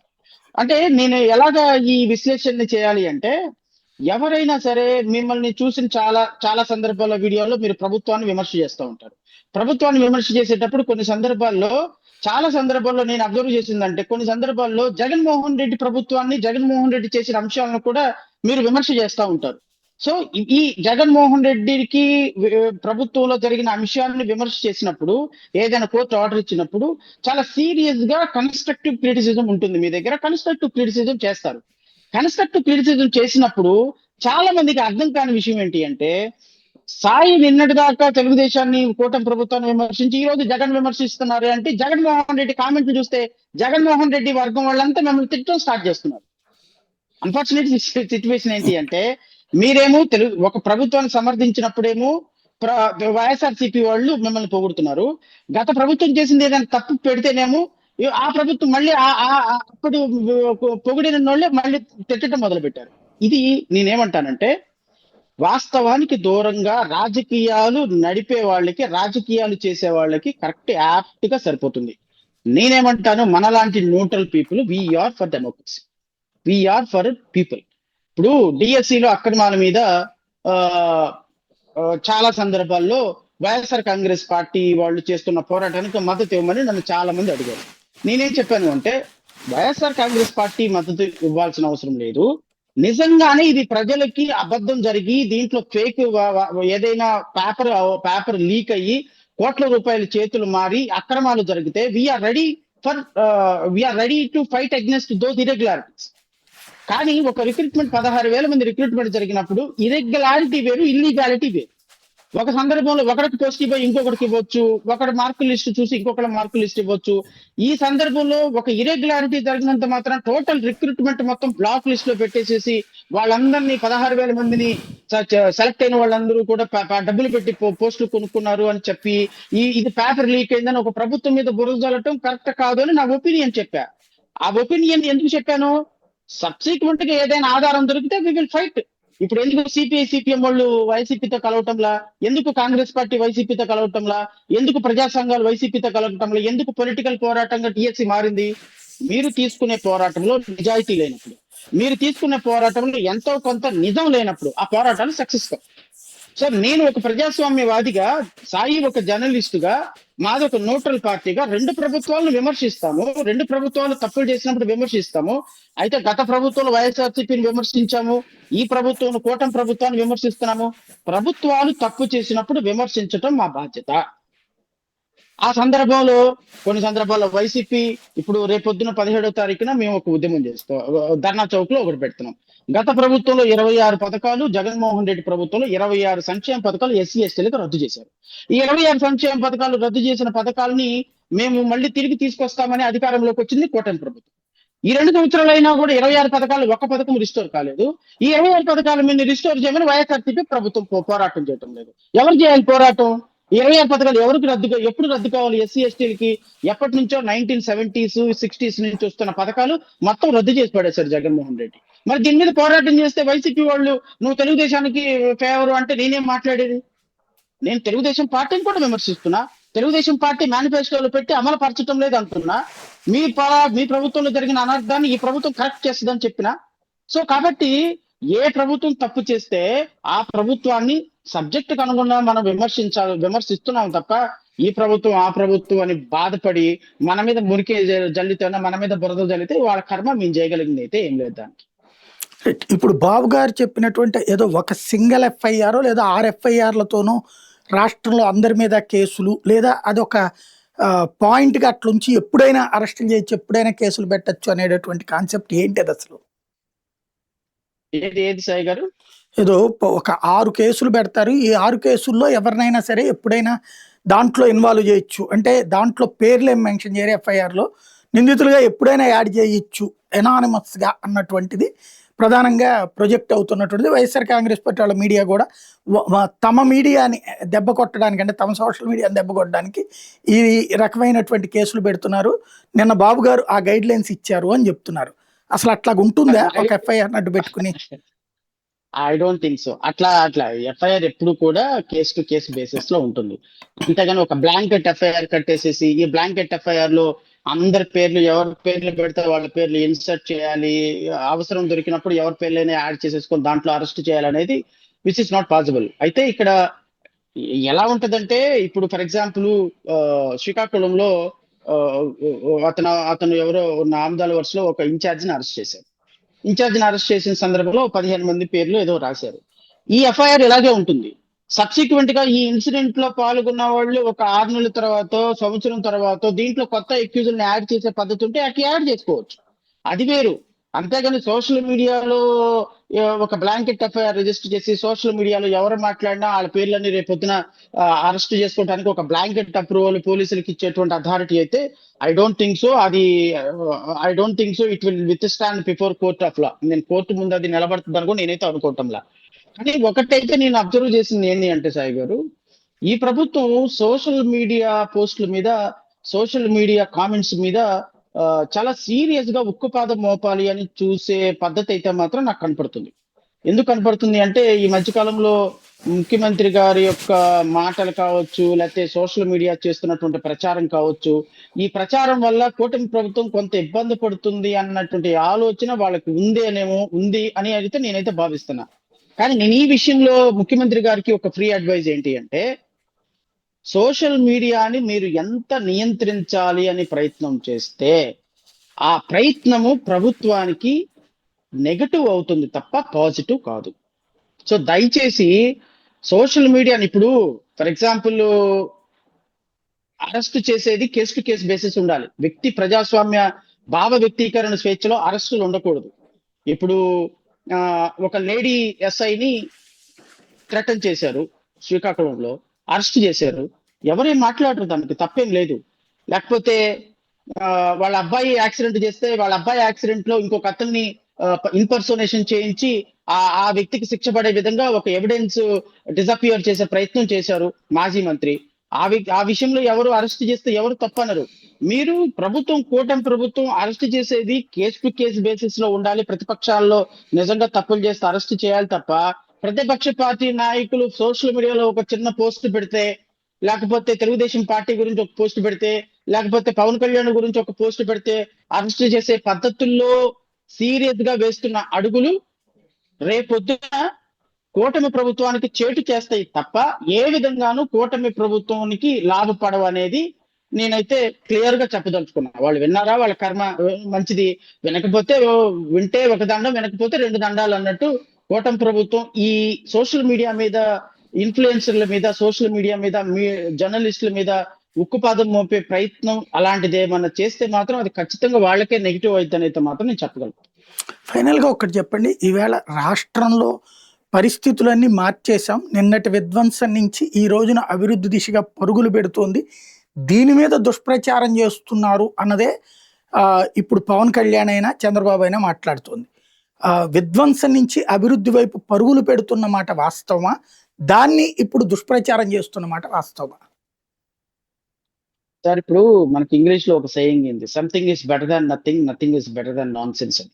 అంటే నేను ఎలాగా ఈ విశ్లేషణ చేయాలి అంటే, ఎవరైనా సరే మిమ్మల్ని చూసిన చాలా సందర్భాల్లో వీడియోలో మీరు ప్రభుత్వాన్ని విమర్శ చేస్తూ ఉంటారు. ప్రభుత్వాన్ని విమర్శ చేసేటప్పుడు చాలా సందర్భాల్లో నేను అబ్జర్వ్ చేసిందంటే, కొన్ని సందర్భాల్లో జగన్మోహన్ రెడ్డి ప్రభుత్వాన్ని, జగన్మోహన్ రెడ్డి చేసిన అంశాలను కూడా మీరు విమర్శ చేస్తూ ఉంటారు. సో ఈ జగన్మోహన్ రెడ్డికి ప్రభుత్వంలో జరిగిన అంశాలను విమర్శ చేసినప్పుడు, ఏదైనా కోర్టు ఆర్డర్ ఇచ్చినప్పుడు చాలా సీరియస్ గా కన్స్ట్రక్టివ్ క్రిటిసిజం ఉంటుంది మీ దగ్గర, కన్స్ట్రక్టివ్ క్రిటిసిజం చేస్తారు. కన్స్ట్రక్టివ్ క్రిటిసిజం చేసినప్పుడు చాలా మందికి అర్థం కాని విషయం ఏంటి అంటే, సాయి నిన్నటి దాకా తెలుగుదేశాన్ని, కూటమి ప్రభుత్వాన్ని విమర్శించి ఈ రోజు జగన్ విమర్శిస్తున్నారు అంటే, జగన్మోహన్ రెడ్డి కామెంట్లు చూస్తే జగన్మోహన్ రెడ్డి వర్గం వాళ్ళంతా మిమ్మల్ని తిట్టడం స్టార్ట్ చేస్తున్నారు. అన్ఫార్చునేట్ సిచ్యువేషన్ ఏంటి అంటే, మీరేమో ఒక ప్రభుత్వాన్ని సమర్థించినప్పుడేమో వైఎస్ఆర్సీపీ వాళ్ళు మిమ్మల్ని పొగుడుతున్నారు, గత ప్రభుత్వం చేసింది ఏదైనా తప్పు పెడితేనేమో ఆ ప్రభుత్వం మళ్ళీ అప్పుడు పొగిడిన వాళ్ళే మళ్ళీ తిట్టడం మొదలు పెట్టారు. ఇది నేనేమంటానంటే, వాస్తవానికి దూరంగా రాజకీయాలు నడిపే వాళ్ళకి, రాజకీయాలు చేసే వాళ్ళకి కరెక్ట్ యాప్ట్ గా సరిపోతుంది. నేనేమంటాను, మనలాంటి neutral people, we are for democracy, we are for people. ఇప్పుడు డిఎస్సిలో అక్రమాల మీద చాలా సందర్భాల్లో వైఎస్ఆర్ కాంగ్రెస్ పార్టీ వాళ్ళు చేస్తున్న పోరాటానికి మద్దతు ఇవ్వమని నన్ను చాలా మంది అడిగారు. నేనేం చెప్పాను అంటే, వైఎస్ఆర్ కాంగ్రెస్ పార్టీ మద్దతు ఇవ్వాల్సిన అవసరం లేదు, నిజంగానే ఇది ప్రజలకి అబద్ధం జరిగి దీంట్లో ఫేక్ ఏదైనా పేపర్ లీక్ అయ్యి కోట్ల రూపాయల చేతులు మారి అక్రమాలు జరిగితే we are ready to fight against those irregularities. కానీ ఒక రిక్రూట్మెంట్ 16,000 మంది రిక్రూట్మెంట్ జరిగినప్పుడు ఇర్రెగ్యులారిటీ వేరు, ఇల్లీగాలిటీ వేరు. ఒక సందర్భంలో ఒకరికి పాజిటివ్ అయ్యి ఇంకొకరికి ఇవ్వచ్చు, ఒకటి మార్కు లిస్ట్ చూసి ఇంకొకటి మార్కు లిస్ట్ ఇవ్వచ్చు. ఈ సందర్భంలో ఒక ఇర్రెగ్యులారిటీ జరిగినంత మాత్రం టోటల్ రిక్రూట్మెంట్ మొత్తం బ్లాక్ లిస్ట్ లో పెట్టేసేసి వాళ్ళందరినీ 16,000 మందిని సెలెక్ట్ అయిన వాళ్ళందరూ కూడా డబ్బులు పెట్టి పోస్టులు కొనుక్కున్నారు అని చెప్పి ఇది పేపర్ లీక్ అయిందని ఒక ప్రభుత్వం మీద బురద జల్లటం కరెక్ట్ కాదు అని నా ఒపీనియన్ చెప్పా. ఆ ఒపీనియన్ ఎందుకు చెప్పాను, సబ్సిక్వెంట్ గా ఏదైనా ఆధారం దొరికితే వి విల్ ఫైట్. ఇప్పుడు ఎందుకు సిపిఐ సిపిఎం వాళ్ళు వైసీపీతో కలవటంలా, ఎందుకు కాంగ్రెస్ పార్టీ వైసీపీతో కలవటంలా, ఎందుకు ప్రజా సంఘాలు వైసీపీతో కలవటంలా, ఎందుకు పొలిటికల్ పోరాటంగా టీఎస్సీ మారింది? మీరు తీసుకునే పోరాటంలో నిజాయితీ లేనప్పుడు, మీరు తీసుకునే పోరాటంలో ఎంతో కొంత నిజం లేనప్పుడు ఆ పోరాటాలు సక్సెస్ కావు. సార్ నేను ఒక ప్రజాస్వామ్యవాదిగా, సాయి ఒక జర్నలిస్టుగా, మాది ఒక న్యూట్రల్ పార్టీగా రెండు ప్రభుత్వాలను విమర్శిస్తాము. రెండు ప్రభుత్వాలు తప్పులు చేసినప్పుడు విమర్శిస్తాము. అయితే గత ప్రభుత్వంలో వైఎస్ఆర్సీపీని విమర్శించాము, ఈ ప్రభుత్వంలో కూటమి ప్రభుత్వాన్ని విమర్శిస్తున్నాము. ప్రభుత్వాలు తప్పు చేసినప్పుడు విమర్శించటం మా బాధ్యత. ఆ సందర్భంలో కొన్ని సందర్భాల్లో వైసీపీ ఇప్పుడు రేపొద్దున 17వ తారీఖున మేము ఒక ఉద్యమం చేస్తాం, ధర్నా చౌక్ లో ఒకటి పెడుతున్నాం. గత ప్రభుత్వంలో 26 పథకాలు, జగన్మోహన్ రెడ్డి ప్రభుత్వంలో 26 సంక్షేమ పథకాలు ఎస్సీ ఎస్టీలకు రద్దు చేశారు. ఈ 26 సంక్షేమ పథకాలు రద్దు చేసిన పథకాలని మేము మళ్ళీ తిరిగి తీసుకొస్తామని అధికారంలోకి వచ్చింది కూటమి ప్రభుత్వం. ఈ 2 సంవత్సరాలు అయినా కూడా 26 పథకాలు ఒక్క పథకం రిస్టోర్ కాలేదు. ఈ 26 పథకాల మీద రిస్టోర్ చేయమని వైఎస్ఆర్సీపీ ప్రభుత్వం పోరాటం చేయటం లేదు. ఎవరు చేయాలి పోరాటం? 26 పథకాలు ఎవరికి ఎప్పుడు రద్దు కావాలి? ఎస్సీ ఎస్టీలకి ఎప్పటి నుంచో 1970s 60s నుంచి వస్తున్న పథకాలు మొత్తం రద్దు చేసి పడేశారు జగన్మోహన్ రెడ్డి. మరి దీని మీద పోరాటం చేస్తే వైసీపీ వాళ్ళు నువ్వు తెలుగుదేశానికి ఫేవర్ అంటే నేనేం మాట్లాడేది? నేను తెలుగుదేశం పార్టీని కూడా విమర్శిస్తున్నా. తెలుగుదేశం పార్టీ మేనిఫెస్టోలో పెట్టి అమలు పరచడం లేదు అంటున్నా. మీ ప్రభుత్వంలో జరిగిన అనర్థాన్ని ఈ ప్రభుత్వం కరెక్ట్ చేస్తుందని చెప్పినా. సో కాబట్టి ఏ ప్రభుత్వం తప్పు చేస్తే ఆ ప్రభుత్వాన్ని సబ్జెక్టుకు అనుగుణంగా మనం విమర్శిస్తున్నాం తప్ప ఈ ప్రభుత్వం ఆ ప్రభుత్వం అని బాధపడి మన మీద మురికి జల్లితే, మన మీద బురద జల్లితే వాళ్ళ కర్మ మేము చేయగలిగింది అయితే ఏం లేదు దానికి. ఇప్పుడు బాబు గారు చెప్పినటువంటి ఏదో ఒక సింగిల్ ఎఫ్ఐఆర్ లేదా 6 ఎఫ్ఐఆర్లతోనూ రాష్ట్రంలో అందరి మీద కేసులు, లేదా అదొక పాయింట్గా అట్లుంచి ఎప్పుడైనా అరెస్టులు చేయొచ్చు, ఎప్పుడైనా కేసులు పెట్టచ్చు అనేటటువంటి కాన్సెప్ట్ ఏంటి అది అసలు? ఏది సాయి గారు? ఏదో ఒక 6 కేసులు పెడతారు, ఈ 6 కేసుల్లో ఎవరినైనా సరే ఎప్పుడైనా దాంట్లో ఇన్వాల్వ్ చేయొచ్చు, అంటే దాంట్లో పేర్లు ఏం మెన్షన్ చేయరు, ఎఫ్ఐఆర్లో నిందితులుగా ఎప్పుడైనా యాడ్ చేయొచ్చు ఎనానిమస్గా అన్నటువంటిది ప్రధానంగా ప్రొజెక్ట్ అవుతున్నటువంటిది. వైఎస్ఆర్ కాంగ్రెస్ పార్టీ వాళ్ళ మీడియా కూడా తమ మీడియాని దెబ్బ కొట్టడానికి, అంటే తమ సోషల్ మీడియాని దెబ్బ కొట్టడానికి ఈ రకమైనటువంటి కేసులు పెడుతున్నారు. నిన్న బాబు గారు ఆ గైడ్ లైన్స్ ఇచ్చారు అని చెప్తున్నారు. అసలు అట్లా ఉంటుందా ఒక ఎఫ్ఐఆర్ అడ్డు పెట్టుకుని? I don't think so. అట్లా ఎఫ్ఐఆర్ ఎప్పుడు కూడా కేసు టు కేసు బేసిస్ లో ఉంటుంది. అంతేగాని ఒక బ్లాంకెట్ ఎఫ్ఐఆర్ కట్టేసేసి ఈ బ్లాంకెట్ ఎఫ్ఐఆర్ లో అందరి పేర్లు ఎవరి పేర్లు పెడితే వాళ్ళ పేర్లు ఇన్సర్ట్ చేయాలి, అవసరం దొరికినప్పుడు ఎవరి పేర్లైనా యాడ్ చేసేసుకొని దాంట్లో అరెస్ట్ చేయాలనేది విచ్ ఇస్ నాట్ పాసిబుల్. అయితే ఇక్కడ ఎలా ఉంటదంటే, ఇప్పుడు ఫర్ ఎగ్జాంపుల్ శ్రీకాకుళంలో అతను ఎవరో నామదాల వరుసలో ఒక ఇన్ఛార్జిని అరెస్ట్ చేశారు. ఇన్ఛార్జిని అరెస్ట్ చేసిన సందర్భంలో 15 మంది పేర్లు ఏదో రాశారు. ఈ ఎఫ్ఐఆర్ ఇలాగే ఉంటుంది. సబ్సిక్వెంట్ గా ఈ ఇన్సిడెంట్ లో పాల్గొన్న వాళ్ళు ఒక 6 నెలల తర్వాత, సంవత్సరం తర్వాత దీంట్లో కొత్త అక్యూజుల్ని యాడ్ చేసే పద్ధతి ఉంటే అట్లా యాడ్ చేసుకోవచ్చు, అది వేరు. అంతేగాని సోషల్ మీడియాలో ఒక బ్లాంకెట్ ఎఫ్ఐఆర్ రిజిస్టర్ చేసి సోషల్ మీడియాలో ఎవరు మాట్లాడినా వాళ్ళ పేర్లన్నీ రేపొద్దున అరెస్ట్ చేసుకోవడానికి ఒక బ్లాంకెట్ అప్రూవల్ పోలీసులకు ఇచ్చేటువంటి అథారిటీ అయితే I don't think so it will with stand before court of law. నేను కోర్టు ముందు అది నిలబడుతుంది అనుకో నేనైతే అనుకోవటంలా. కానీ ఒకటైతే నేను అబ్జర్వ్ చేసింది ఏంటి అంటే సాయి గారు, ఈ ప్రభుత్వం సోషల్ మీడియా పోస్టుల మీద, సోషల్ మీడియా కామెంట్స్ మీద చాలా సీరియస్ గా ఉక్కుపాదం మోపాలి అని చూసే పద్ధతి అయితే మాత్రం నాకు కనపడుతుంది. ఎందుకు కనపడుతుంది అంటే, ఈ మధ్యకాలంలో ముఖ్యమంత్రి గారి యొక్క మాటలు కావచ్చు, లేకపోతే సోషల్ మీడియా చేస్తున్నటువంటి ప్రచారం కావచ్చు, ఈ ప్రచారం వల్ల కూటమి ప్రభుత్వం కొంత ఇబ్బంది పడుతుంది అన్నటువంటి ఆలోచన వాళ్ళకి ఉంది అని అయితే నేనైతే భావిస్తున్నా. కానీ నేను ఈ విషయంలో ముఖ్యమంత్రి గారికి ఒక ఫ్రీ అడ్వైజ్ ఏంటి అంటే, సోషల్ మీడియాని మీరు ఎంత నియంత్రించాలి అని ప్రయత్నం చేస్తే ఆ ప్రయత్నము ప్రభుత్వానికి నెగటివ్ అవుతుంది తప్ప పాజిటివ్ కాదు. సో దయచేసి సోషల్ మీడియాని, ఇప్పుడు ఫర్ ఎగ్జాంపుల్ అరెస్ట్ చేసేది కేసు టు కేసు బేసిస్ ఉండాలి. ప్రజాస్వామ్య భావ వ్యక్తీకరణ స్వేచ్ఛలో అరెస్టులు ఉండకూడదు. ఇప్పుడు ఒక లేడీ ఎస్ఐని థ్రెటన్ చేశారు, శ్రీకాకుళంలో అరెస్ట్ చేశారు, ఎవరేం మాట్లాడరు, దానికి తప్పేం లేదు. లేకపోతే వాళ్ళ అబ్బాయి యాక్సిడెంట్ చేస్తే వాళ్ళ అబ్బాయి యాక్సిడెంట్ లో ఇంకొక అతన్ని ఇన్పర్సోనేషన్ చేయించి ఆ వ్యక్తికి శిక్ష పడే విధంగా ఒక ఎవిడెన్స్ డిసపియర్ చేసే ప్రయత్నం చేశారు మాజీ మంత్రి. ఆ విషయంలో ఎవరు అరెస్ట్ చేస్తే ఎవరు తప్పనరు. మీరు ప్రభుత్వం, కూటమి ప్రభుత్వం అరెస్ట్ చేసేది కేసు టు కేసు బేసిస్ లో ఉండాలి. ప్రతిపక్షాల్లో నిజంగా తప్పులు చేస్తే అరెస్ట్ చేయాలి తప్ప ప్రతిపక్ష పార్టీ నాయకులు సోషల్ మీడియాలో ఒక చిన్న పోస్ట్ పెడితే, లేకపోతే తెలుగుదేశం పార్టీ గురించి ఒక పోస్ట్ పెడితే, లేకపోతే పవన్ కళ్యాణ్ గురించి ఒక పోస్ట్ పెడితే అరెస్ట్ చేసే పద్ధతుల్లో సీరియస్ గా వేస్తున్న అడుగులు రేపొద్దున కూటమి ప్రభుత్వానికి చేటు చేస్తాయి తప్ప ఏ విధంగానూ కూటమి ప్రభుత్వానికి లాభపడవు అనేది నేనైతే క్లియర్ గా చెప్పదలుచుకున్నా. వాళ్ళు విన్నారా, వాళ్ళ కర్మ మంచిది. వినకపోతే వింటే ఒక దండం, వినకపోతే 2 దండాలు అన్నట్టు కూటమి ప్రభుత్వం ఈ సోషల్ మీడియా మీద, ఇన్ఫ్లుయెన్సర్ల మీద, సోషల్ మీడియా మీద, జర్నలిస్టుల మీద ఉక్కుపాదం మోపే ప్రయత్నం అలాంటిది ఏమన్నా చేస్తే మాత్రం అది ఖచ్చితంగా వాళ్ళకే నెగిటివ్ అవుతుంది అయితే మాత్రం నేను చెప్పగలను. ఫైనల్గా ఒకటి చెప్పండి, ఈవేళ రాష్ట్రంలో పరిస్థితులన్నీ మార్చేశాం. నిన్నటి విధ్వంసం నుంచి ఈ రోజున అభివృద్ధి దిశగా పరుగులు పెడుతోంది. దీని మీద దుష్ప్రచారం చేస్తున్నారు అన్నదే ఇప్పుడు పవన్ కళ్యాణ్ అయినా చంద్రబాబు అయినా మాట్లాడుతోంది. విధ్వంసం నుంచి అభివృద్ధి వైపు పరుగులు పెడుతున్న మాట వాస్తవమా, దాన్ని ఇప్పుడు దుష్ప్రచారం చేస్తున్న మాట వాస్తవమా? సార్, ఇప్పుడు మనకి ఇంగ్లీష్ లో ఒక సేయింగ్ ఉంది, something is better than nothing, nothing is better than non sense అని.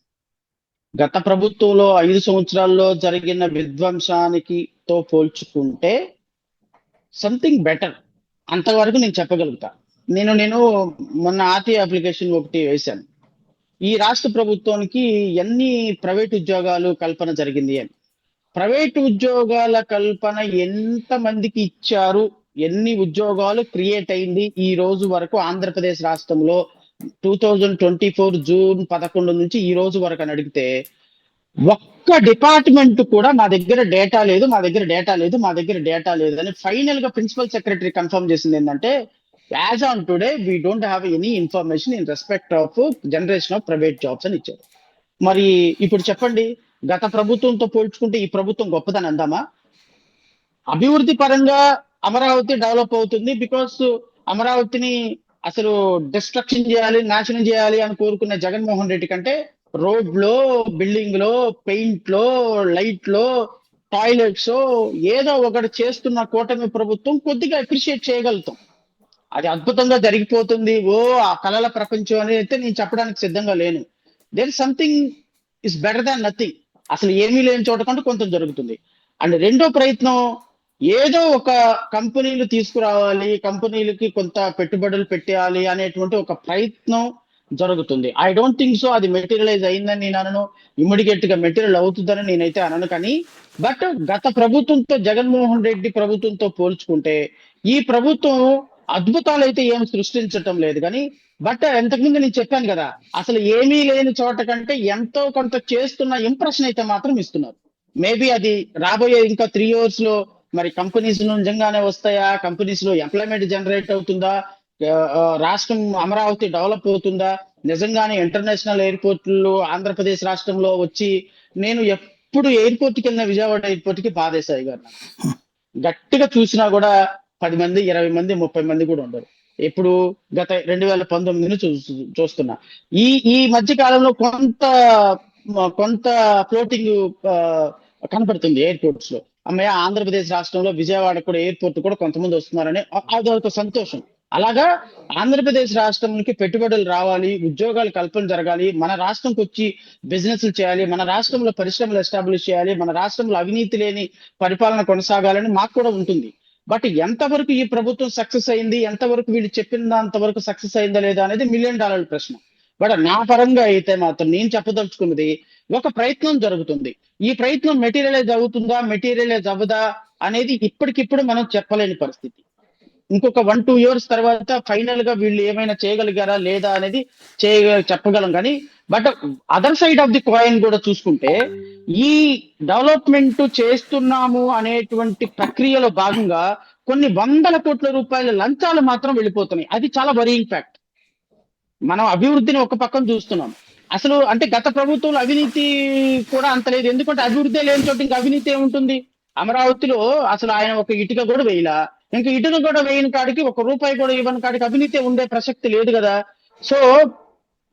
గత ప్రభుత్వంలో 5 సంవత్సరాల్లో జరిగిన విధ్వంసానికి తో పోల్చుకుంటే సంథింగ్ బెటర్ అంతవరకు నేను చెప్పగలుగుతా. నేను మొన్న ఆర్టీ అప్లికేషన్ ఒకటి వేశాను. ఈ రాష్ట్ర ప్రభుత్వానికి ఎన్ని ప్రైవేట్ ఉద్యోగాలు కల్పన జరిగింది అని. ప్రైవేట్ ఉద్యోగాల కల్పన ఎంత మందికి ఇచ్చారు, ఎన్ని ఉద్యోగాలు క్రియేట్ అయింది ఈ రోజు వరకు ఆంధ్రప్రదేశ్ రాష్ట్రంలో 2024 జూన్ 11 నుంచి ఈ రోజు వరకు అని అడిగితే ఒక్క డిపార్ట్మెంట్ కూడా మా దగ్గర డేటా లేదు, మా దగ్గర డేటా లేదు, మా దగ్గర డేటా లేదు అని ఫైనల్ గా ప్రిన్సిపల్ సెక్రటరీ కన్ఫర్మ్ చేసింది ఏంటంటే, as on today we don't have any information in respect of generation of private jobs అని ఇచ్చారు. మరి ఇప్పుడు చెప్పండి, గత ప్రభుత్వంతో పోల్చుకుంటే ఈ ప్రభుత్వం గొప్పదని అందామా? అభివృద్ధి పరంగా అమరావతి డెవలప్ అవుతుంది బికాస్ అమరావతిని అసలు డిస్ట్రక్షన్ చేయాలి, నాశనం చేయాలి అని కోరుకున్న జగన్మోహన్ రెడ్డి కంటే రోడ్లో, బిల్డింగ్ లో, పెయింట్ లో, లైట్ లో, టాయిలెట్స్ ఏదో ఒకటి చేస్తున్న కూటమి ప్రభుత్వం కొద్దిగా అప్రిషియేట్ చేయగలుగుతాం. అది అద్భుతంగా జరిగిపోతుంది, ఆ కళల ప్రపంచం అని అయితే నేను చెప్పడానికి సిద్ధంగా లేను. There something is better than nothing. అసలు ఏమీ లేని చోట కంటే కొంత జరుగుతుంది. అండ్ రెండో ప్రయత్నం, ఏదో ఒక కంపెనీలు తీసుకురావాలి, కంపెనీలకి కొంత పెట్టుబడులు పెట్టాలి అనేటువంటి ఒక ప్రయత్నం జరుగుతుంది. ఐ డోంట్ థింక్ సో అది మెటీరియలైజ్ అయిందని నేను అనను, ఇమ్మీడియట్ గా మెటీరియల్ అవుతుందని నేనైతే అనను. కానీ బట్ గత ప్రభుత్వంతో, జగన్మోహన్ రెడ్డి ప్రభుత్వంతో పోల్చుకుంటే ఈ ప్రభుత్వం అద్భుతాలు అయితే ఏం సృష్టించటం లేదు. కానీ బట్ ఇంతకుముందు నేను చెప్పాను కదా, అసలు ఏమీ లేని చోట కంటే ఎంతో కొంత చేస్తున్న ఇంప్రెషన్ అయితే మాత్రం ఇస్తున్నారు. మేబీ అది రాబోయే ఇంకా 3 years లో మరి కంపెనీస్ నిజంగానే వస్తాయా, కంపెనీస్ లో ఎంప్లాయ్మెంట్ జనరేట్ అవుతుందా, రాష్ట్రం అమరావతి డెవలప్ అవుతుందా, నిజంగానే ఇంటర్నేషనల్ ఎయిర్పోర్ట్లు ఆంధ్రప్రదేశ్ రాష్ట్రంలో వచ్చి, నేను ఎప్పుడు ఎయిర్పోర్ట్కి వెళ్ళిన విజయవాడ ఎయిర్పోర్ట్ కి బాధేశాయి గారు. గట్టిగా చూసినా కూడా 10 మంది, 20 మంది, 30 మంది కూడా ఉండరు. ఇప్పుడు గత 2019 చూస్తున్నా. ఈ మధ్య కాలంలో కొంత ఫ్లోటింగ్ కనపడుతుంది ఎయిర్పోర్ట్స్ లో. అమ్మయ్య, ఆంధ్రప్రదేశ్ రాష్ట్రంలో విజయవాడ కూడా ఎయిర్పోర్ట్ కూడా కొంతమంది వస్తున్నారని అదొక సంతోషం. అలాగా ఆంధ్రప్రదేశ్ రాష్ట్రానికి పెట్టుబడులు రావాలి, ఉద్యోగాలు కల్పన జరగాలి, మన రాష్ట్రంకి వచ్చి బిజినెస్లు చేయాలి, మన రాష్ట్రంలో పరిశ్రమలు ఎస్టాబ్లిష్ చేయాలి, మన రాష్ట్రంలో అవినీతి లేని పరిపాలన కొనసాగాలని మాకు కూడా ఉంటుంది. బట్ ఎంతవరకు ఈ ప్రభుత్వం సక్సెస్ అయింది, ఎంతవరకు వీళ్ళు చెప్పిన అంతవరకు సక్సెస్ అయిందా లేదా అనేది $1 million ప్రశ్న. బట్ నా పరంగా అయితే మాత్రం నేను చెప్పదలుచుకున్నది, ఒక ప్రయత్నం జరుగుతుంది. ఈ ప్రయత్నం మెటీరియలైజ్ అవుతుందా, మెటీరియలైజ్ అవ్వదా అనేది ఇప్పటికిప్పుడు మనం చెప్పలేని పరిస్థితి. ఇంకొక 1-2 years తర్వాత ఫైనల్ గా వీళ్ళు ఏమైనా చేయగలిగారా లేదా అనేది చెప్పగలం. కానీ but other side of the coin కూడా చూసుకుంటే, ఈ డెవలప్మెంట్ చేస్తున్నాము అనేటువంటి ప్రక్రియలో భాగంగా కొన్ని వందల కోట్ల రూపాయల లంచాలు మాత్రం వెళ్ళిపోతున్నాయి. అది చాలా వరీయింగ్ ఫ్యాక్ట్. మనం అభివృద్ధిని ఒక పక్కన చూస్తున్నాం. అసలు అంటే గత ప్రభుత్వంలో అవినీతి కూడా అంత లేదు. ఎందుకంటే అభివృద్ధి లేని చోట ఇంకా అవినీతి ఏముంటుంది? అమరావతిలో అసలు ఆయన ఒక ఇటుక కూడా వేయలా. ఇంకా ఇటుక కూడా వేయని కాడికి, 1 రూపాయి కూడా ఇవ్వని కాడికి అవినీతి ఉండే ప్రసక్తి లేదు కదా. సో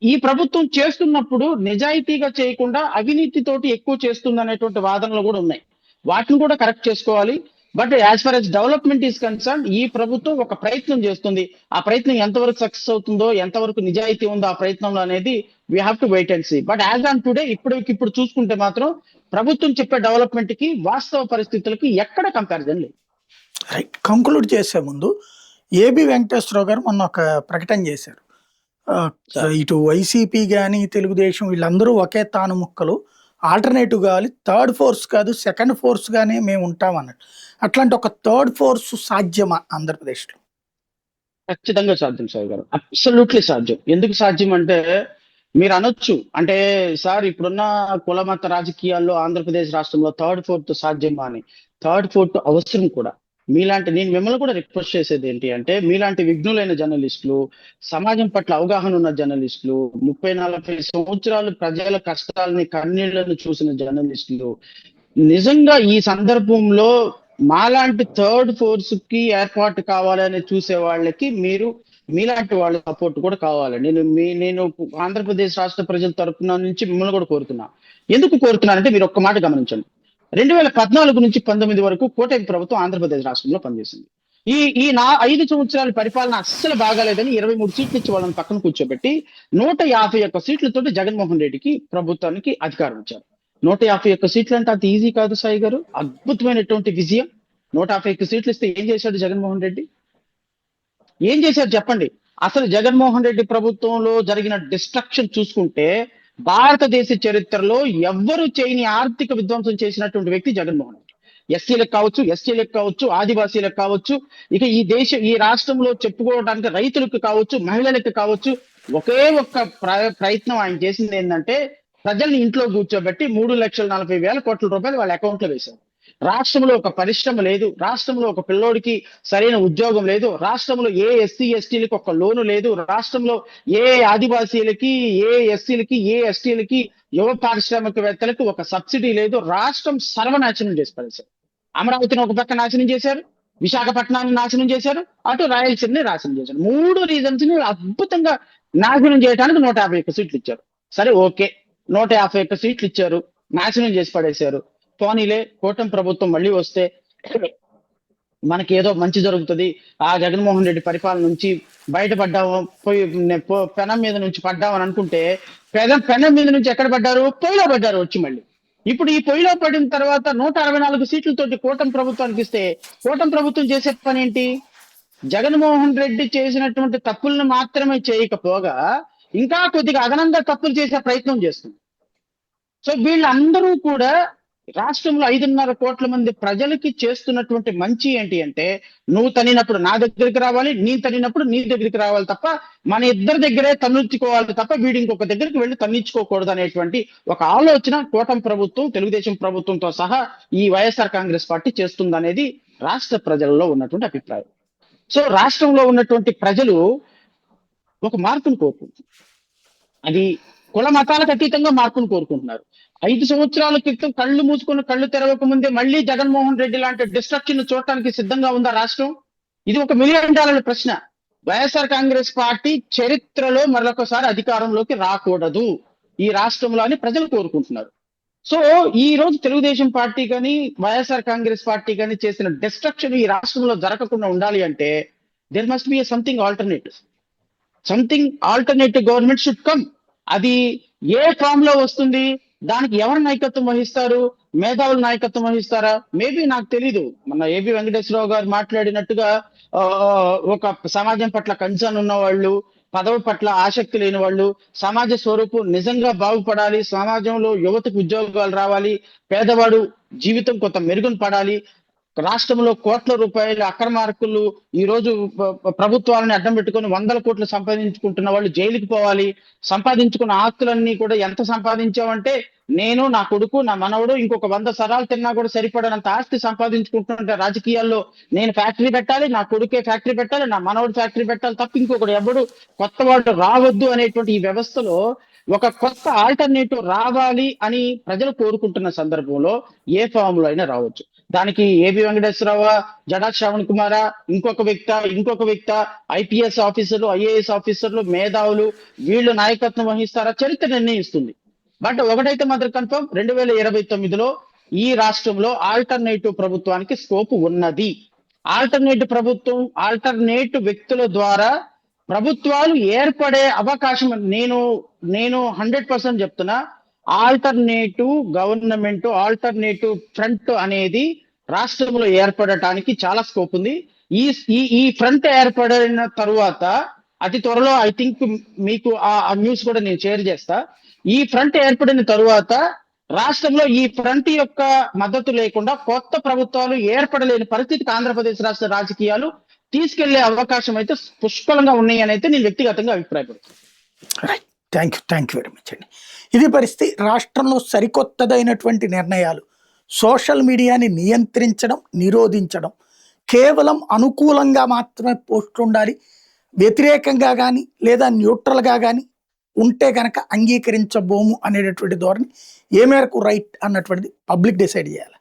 ఈ ప్రభుత్వం చేస్తున్నప్పుడు నిజాయితీగా చేయకుండా అవినీతితోటి ఎక్కువ చేస్తుంది అనేటువంటి వాదనలు కూడా ఉన్నాయి. వాటిని కూడా కరెక్ట్ చేసుకోవాలి. But as for as development is concern, ఈ ప్రభుత్వం ఒక ప్రయత్నం చేస్తుంది. ఆ ప్రయత్నం ఎంతవరకు సక్సెస్ అవుతుందో, ఎంతవరకు నిజాయితీ ఉందో ఆ ప్రయత్నంలో అనేది we have to wait and see. But as on today ఇప్పుడు చూసుకుంటే మాత్రం ప్రభుత్వం చెప్పే డెవలప్మెంట్ కి వాస్తవ పరిస్థితులకి ఎక్కడ కంపారిజన్ లేదు. రైట్. కంక్లూడ్ చేసే ముందు ఏబి వెంకటేశ్వరరావు గారు మొన్న ఒక ప్రకటన చేశారు. ఇటు వైసీపీ కానీ తెలుగుదేశం వీళ్ళందరూ ఒకే తాను ముక్కలు, ఆల్టర్నేటివ్ కావాలి, థర్డ్ ఫోర్స్ కాదు సెకండ్ ఫోర్స్ గానే మేము ఉంటాం అన్నట్టు. అట్లాంటి ఒక థర్డ్ ఫోర్స్ సాధ్యమా ఆంధ్రప్రదేశ్లో? ఖచ్చితంగా సాధ్యం సార్ గారు, అబ్సల్యూట్లీ సాధ్యం. ఎందుకు సాధ్యం అంటే మీరు అనొచ్చు అంటే సార్ ఇప్పుడున్న కుల మత రాజకీయాల్లో ఆంధ్రప్రదేశ్ రాష్ట్రంలో థర్డ్ ఫోర్త్ సాధ్యమా అని. థర్డ్ ఫోర్త్ అవసరం కూడా. నేను మిమ్మల్ని కూడా రిక్వెస్ట్ చేసేది ఏంటి అంటే మీలాంటి విఘ్నులైన జర్నలిస్టులు, సమాజం పట్ల అవగాహన ఉన్న జర్నలిస్టులు, 30-40 సంవత్సరాలు ప్రజల కష్టాలని కన్నీళ్లను చూసిన జర్నలిస్టులు నిజంగా ఈ సందర్భంలో మాలాంటి థర్డ్ ఫోర్స్ కి ఏర్పాటు కావాలని చూసే వాళ్ళకి మీలాంటి వాళ్ళ సపోర్ట్ కూడా కావాలి. నేను ఆంధ్రప్రదేశ్ రాష్ట్ర ప్రజల తరపున నుంచి మిమ్మల్ని కూడా కోరుతున్నా. ఎందుకు కోరుతున్నానంటే మీరు ఒక్క మాట గమనించండి. 2014 నుంచి 19 వరకు కూటమి ప్రభుత్వం ఆంధ్రప్రదేశ్ రాష్ట్రంలో పనిచేసింది. ఈ ఈ 5 సంవత్సరాల పరిపాలన అస్సలు బాగాలేదని 23 సీట్లు ఇచ్చి వాళ్ళని పక్కన కూర్చోబెట్టి 151 సీట్లతోటి జగన్మోహన్ రెడ్డికి ప్రభుత్వానికి అధికారం ఇచ్చారు. 151 సీట్లు అంటే అంత ఈజీ కాదు సాయి గారు. అద్భుతమైనటువంటి విజయం. 151 సీట్లు ఇస్తే ఏం చేశాడు జగన్మోహన్ రెడ్డి? ఏం చేశారు చెప్పండి. అసలు జగన్మోహన్ రెడ్డి ప్రభుత్వంలో జరిగిన డిస్ట్రక్షన్ చూసుకుంటే భారతదేశ చరిత్రలో ఎవ్వరు చేయని ఆర్థిక విధ్వంసం చేసినటువంటి వ్యక్తి జగన్మోహన్ రెడ్డి. ఎస్సీలకు కావచ్చు, ఎస్టీలకు కావచ్చు, ఆదివాసీలకు కావచ్చు, ఇక ఈ రాష్ట్రంలో చెప్పుకోవడానికి రైతులకు కావచ్చు, మహిళలకు కావచ్చు, ఒకే ఒక్క ప్రయత్నం ఆయన చేసింది ఏంటంటే ప్రజల్ని ఇంట్లో కూర్చోబెట్టి 3,40,000 కోట్ల రూపాయలు వాళ్ళ అకౌంట్ లో వేశారు. రాష్ట్రంలో ఒక పరిశ్రమ లేదు, రాష్ట్రంలో ఒక పిల్లోడికి సరైన ఉద్యోగం లేదు, రాష్ట్రంలో ఏ ఎస్సీ ఎస్టీలకు ఒక లోను లేదు, రాష్ట్రంలో ఏ ఆదివాసీలకి, ఏ ఎస్సీలకి, ఏ ఎస్టీలకి, యువ పారిశ్రామికవేత్తలకు ఒక సబ్సిడీ లేదు. రాష్ట్రం సర్వనాశనం చేసి పడేశారు. అమరావతిని ఒక పక్క నాశనం చేశారు, విశాఖపట్నాన్ని నాశనం చేశారు, అటు రాయలసీమని నాశనం చేశారు. 3 రీజన్స్ ని అద్భుతంగా నాశనం చేయడానికి 151 సీట్లు ఇచ్చారు. సరే ఓకే, 151 సీట్లు ఇచ్చారు, నాశనం చేసి పడేశారు. పోనీలే, కూటమి ప్రభుత్వం మళ్ళీ వస్తే మనకి ఏదో మంచి జరుగుతుంది, ఆ జగన్మోహన్ రెడ్డి పరిపాలన నుంచి బయటపడ్డాము, పెనం మీద నుంచి పడ్డామని అనుకుంటే పెనం మీద నుంచి ఎక్కడ పడ్డారు? పొయ్యిలో పడ్డారు వచ్చి మళ్ళీ. ఇప్పుడు ఈ పొయ్యిలో పడిన తర్వాత 164 సీట్లతోటి కూటమి ప్రభుత్వానికి ఇస్తే కూటమి ప్రభుత్వం చేసే పని ఏంటి? జగన్మోహన్ రెడ్డి చేసినటువంటి తప్పులను మాత్రమే చేయకపోగా ఇంకా కొద్దిగా అదనంగా తప్పులు చేసే ప్రయత్నం చేస్తుంది. సో వీళ్ళందరూ కూడా రాష్ట్రంలో 5.5 కోట్ల మంది ప్రజలకి చేస్తున్నటువంటి మంచి ఏంటి అంటే నువ్వు తనినప్పుడు నా దగ్గరికి రావాలి, నీ తనినప్పుడు నీ దగ్గరికి రావాలి తప్ప మన ఇద్దరి దగ్గరే తన్నించుకోవాలి తప్ప వీడి ఇంకొక దగ్గరికి వెళ్ళి తన్నించుకోకూడదు అనేటువంటి ఒక ఆలోచన కూటమి ప్రభుత్వం, తెలుగుదేశం ప్రభుత్వంతో సహా ఈ వైఎస్ఆర్ కాంగ్రెస్ పార్టీ చేస్తుందనేది రాష్ట్ర ప్రజలలో ఉన్నటువంటి అభిప్రాయం. సో రాష్ట్రంలో ఉన్నటువంటి ప్రజలు ఒక మార్పును కోరుకుంటున్నారు. అది కుల మతాలకు అతీతంగా మార్పును కోరుకుంటున్నారు. 5 సంవత్సరాల క్రితం కళ్ళు మూసుకుని కళ్ళు తెరవక ముందే మళ్ళీ జగన్మోహన్ రెడ్డి లాంటి డిస్ట్రక్షన్ చూడటానికి సిద్ధంగా ఉందా రాష్ట్రం? ఇది ఒక $1 మిలియన్ ప్రశ్న. వైఎస్ఆర్ కాంగ్రెస్ పార్టీ చరిత్రలో మరొకసారి అధికారంలోకి రాకూడదు ఈ రాష్ట్రంలో అని ప్రజలు కోరుకుంటున్నారు. సో ఈ రోజు తెలుగుదేశం పార్టీ కానీ వైఎస్ఆర్ కాంగ్రెస్ పార్టీ కానీ చేసిన డిస్ట్రక్షన్ ఈ రాష్ట్రంలో జరగకుండా ఉండాలి అంటే there must be something alternative government should come. అది ఏ ఫామ్ లో వస్తుంది? దానికి ఎవరు నాయకత్వం వహిస్తారు? మేధావులు నాయకత్వం వహిస్తారా? మేబీ నాకు తెలీదు. మన ఏబి వెంకటేశ్వరరావు గారు మాట్లాడినట్టుగా ఒక సమాజం పట్ల కన్సర్న్ ఉన్న వాళ్ళు, పదవి పట్ల ఆసక్తి లేని వాళ్ళు, సమాజ స్వరూపం నిజంగా బాగుపడాలి, సమాజంలో యువతకు ఉద్యోగాలు రావాలి, పేదవాడు జీవితం కొంత మెరుగున పడాలి, రాష్ట్రంలో కోట్ల రూపాయల అక్రమార్కులు ఈ రోజు ప్రభుత్వాలను అడ్డం పెట్టుకుని 100 కోట్లు సంపాదించుకుంటున్న వాళ్ళు జైలుకి పోవాలి, సంపాదించుకున్న ఆస్తులన్నీ కూడా ఎంత సంపాదించావంటే నేను, నా కొడుకు, నా మనవడు ఇంకొక 100 సరాలు తిన్నా కూడా సరిపడనంత ఆస్తి సంపాదించుకుంటుంటే రాజకీయాల్లో నేను ఫ్యాక్టరీ పెట్టాలి, నా కొడుకే ఫ్యాక్టరీ పెట్టాలి, నా మనవడు ఫ్యాక్టరీ పెట్టాలి తప్ప ఇంకొకటి ఎవడు కొత్త వాళ్ళు రావద్దు అనేటువంటి ఈ వ్యవస్థలో ఒక కొత్త ఆల్టర్నేటివ్ రావాలి అని ప్రజలు కోరుకుంటున్న సందర్భంలో ఏ ఫామ్ లో అయినా రావచ్చు. దానికి ఏబి వెంకటేశ్వరరావు, జడా శ్రవణ్ కుమార, ఇంకొక వ్యక్త, ఐపీఎస్ ఆఫీసర్లు, ఐఏఎస్ ఆఫీసర్లు, మేధావులు వీళ్ళు నాయకత్వం వహిస్తారా? చరిత్ర నిర్ణయిస్తుంది. బట్ ఒకటైతే మాత్రం కన్ఫర్మ్, 2029లో ఈ రాష్ట్రంలో ఆల్టర్నేటివ్ ప్రభుత్వానికి స్కోప్ ఉన్నది. ఆల్టర్నేటివ్ వ్యక్తుల ద్వారా ప్రభుత్వాలు ఏర్పడే అవకాశం నేను 100% చెప్తున్నా. ఆల్టర్నేటివ్ గవర్నమెంట్, ఆల్టర్నేటివ్ ఫ్రంట్ అనేది రాష్ట్రంలో ఏర్పడటానికి చాలా స్కోప్ ఉంది. ఈ ఫ్రంట్ ఏర్పడిన తరువాత అతి త్వరలో ఐ థింక్ మీకు ఆ న్యూస్ కూడా నేను షేర్ చేస్తా. ఈ ఫ్రంట్ ఏర్పడిన తరువాత రాష్ట్రంలో ఈ ఫ్రంట్ యొక్క మద్దతు లేకుండా కొత్త ప్రభుత్వాలు ఏర్పడలేని పరిస్థితికి ఆంధ్రప్రదేశ్ రాష్ట్ర రాజకీయాలు తీసుకెళ్లే అవకాశం అయితే పుష్కలంగా ఉన్నాయి అని అయితే నేను వ్యక్తిగతంగా అభిప్రాయపడుతున్నాను. Right, thank you very much అండి. ఇది పరిస్థితి. రాష్ట్రంలో సరికొత్తదైనటువంటి నిర్ణయాలు, సోషల్ మీడియాని నియంత్రించడం, నిరోధించడం, కేవలం అనుకూలంగా మాత్రమే పోస్ట్ ఉండాలి, వ్యతిరేకంగా కానీ లేదా న్యూట్రల్గా కానీ ఉంటే కనుక అంగీకరించబోము అనేటటువంటి ధోరణి ఏ మేరకు రైట్ అన్నటువంటిది పబ్లిక్ డిసైడ్ చేయాలి.